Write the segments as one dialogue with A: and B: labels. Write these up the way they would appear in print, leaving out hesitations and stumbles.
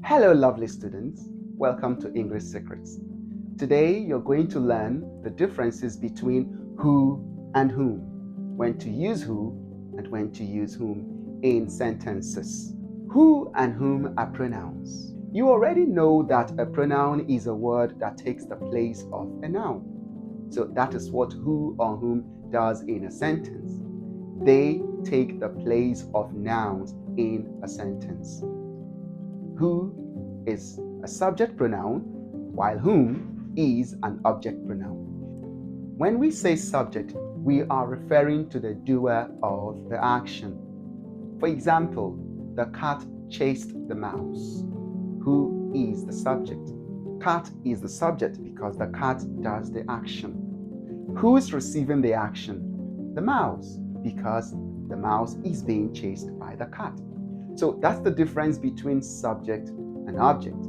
A: Hello, lovely students. Welcome to English Secrets. Today, you're going to learn the differences between who and whom, when to use who and when to use whom in sentences. Who and whom are pronouns. You already know that a pronoun is a word that takes the place of a noun. So that is what who or whom does in a sentence. They take the place of nouns in a sentence. Who is a subject pronoun, while whom is an object pronoun. When we say subject, we are referring to the doer of the action. For example, the cat chased the mouse. Who is the subject? Cat is the subject because the cat does the action. Who is receiving the action? The mouse, because the mouse is being chased by the cat. So that's the difference between subject and object.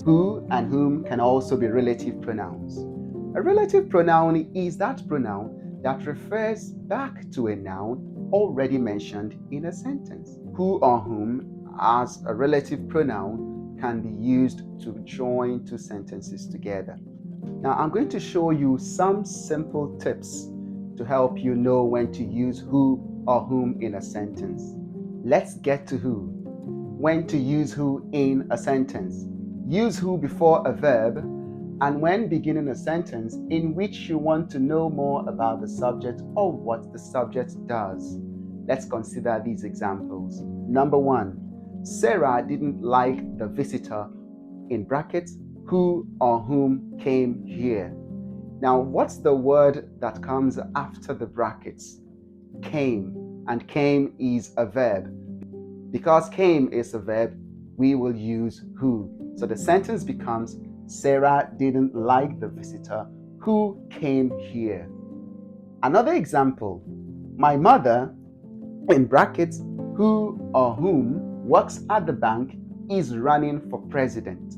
A: Who and whom can also be relative pronouns. A relative pronoun is that pronoun that refers back to a noun already mentioned in a sentence. Who or whom as a relative pronoun can be used to join two sentences together. Now I'm going to show you some simple tips to help you know when to use who or whom in a sentence. Let's get to who. When to use who in a sentence. Use who before a verb and when beginning a sentence in which you want to know more about the subject or what the subject does. Let's consider these examples. Number 1. Sarah didn't like the visitor, in brackets, who or whom came here. Now, what's the word that comes after the brackets? Came, and came is a verb. Because came is a verb, we will use who. So the sentence becomes, Sarah didn't like the visitor who came here. Another example, my mother, in brackets, who or whom works at the bank is running for president.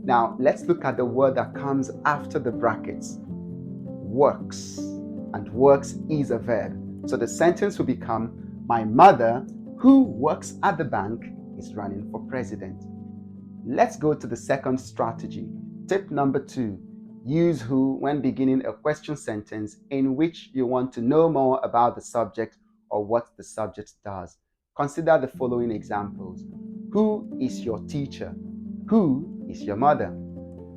A: Now let's look at the word that comes after the brackets. Works, and works is a verb. So the sentence will become, my mother who works at the bank is running for president. Let's go to the second strategy. Tip number 2. Use who when beginning a question sentence in which you want to know more about the subject or what the subject does. Consider the following examples. Who is your teacher? Who is your mother?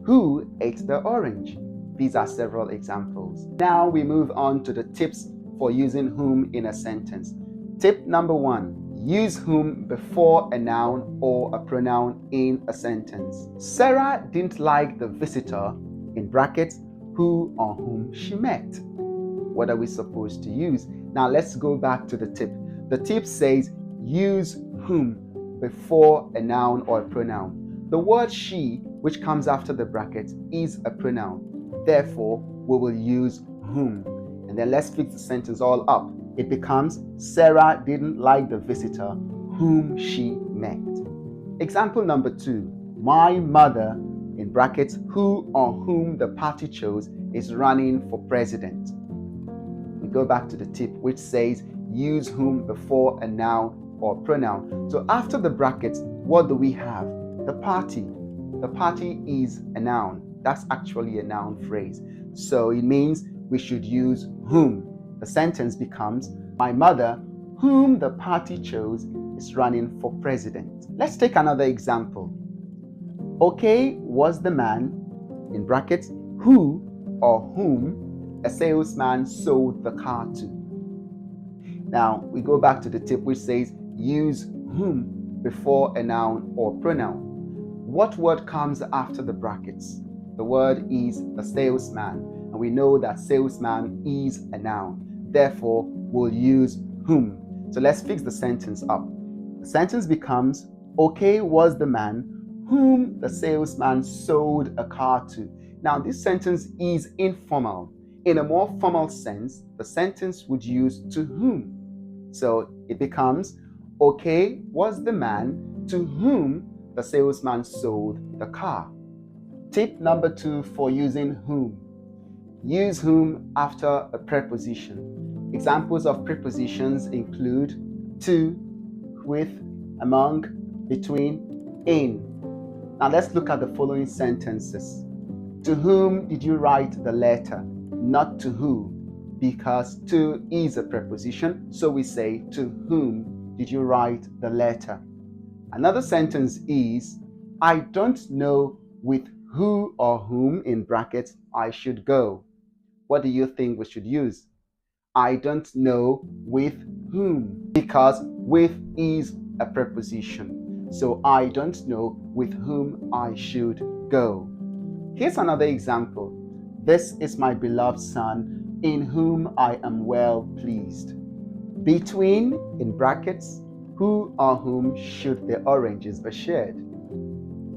A: Who ate the orange? These are several examples. Now we move on to the tips for using whom in a sentence. Tip number 1. Use whom before a noun or a pronoun in a sentence. Sarah didn't like the visitor, in brackets, who or whom she met. What are we supposed to use? Now let's go back to the tip. The tip says use whom before a noun or a pronoun. The word she, which comes after the bracket, is a pronoun. Therefore, we will use whom. And then let's fix the sentence all up. It becomes, Sarah didn't like the visitor whom she met. Example number 2. My mother, in brackets, who or whom the party chose, is running for president. We go back to the tip, which says use whom before a noun or pronoun. So after the brackets, what do we have? The party. The party is a noun. That's actually a noun phrase. So it means we should use whom. The sentence becomes, my mother, whom the party chose, is running for president. Let's take another example. Okay was the man, in brackets, who or whom a salesman sold the car to. Now we go back to the tip which says use whom before a noun or pronoun. What word comes after the brackets? The word is the salesman, and we know that salesman is a noun. Therefore, we'll use whom. So let's fix the sentence up. The sentence becomes, okay was the man whom the salesman sold a car to. Now, this sentence is informal. In a more formal sense, the sentence would use to whom. So it becomes, okay was the man to whom the salesman sold the car. Tip number 2 for using whom. Use whom after a preposition. Examples of prepositions include to, with, among, between, in. Now let's look at the following sentences. To whom did you write the letter? Not to who, because to is a preposition, so we say to whom did you write the letter. Another sentence is, I don't know with who or whom in brackets I should go. What do you think we should use? I don't know with whom, because with is a preposition. So I don't know with whom I should go. Here's another example. This is my beloved son, in whom I am well pleased. Between, in brackets, who or whom should the oranges be shared?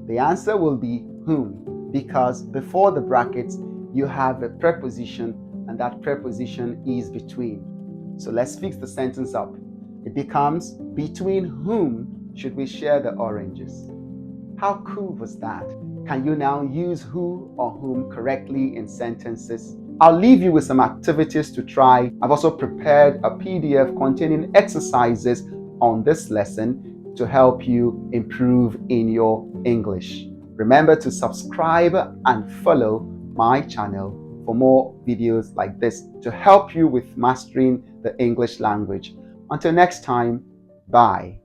A: The answer will be whom, because before the brackets you have a preposition, and that preposition is between. So let's fix the sentence up. It becomes, between whom should we share the oranges? How cool was that? Can you now use who or whom correctly in sentences? I'll leave you with some activities to try. I've also prepared a PDF containing exercises on this lesson to help you improve in your English. Remember to subscribe and follow my channel for more videos like this to help you with mastering the English language. Until next time, bye.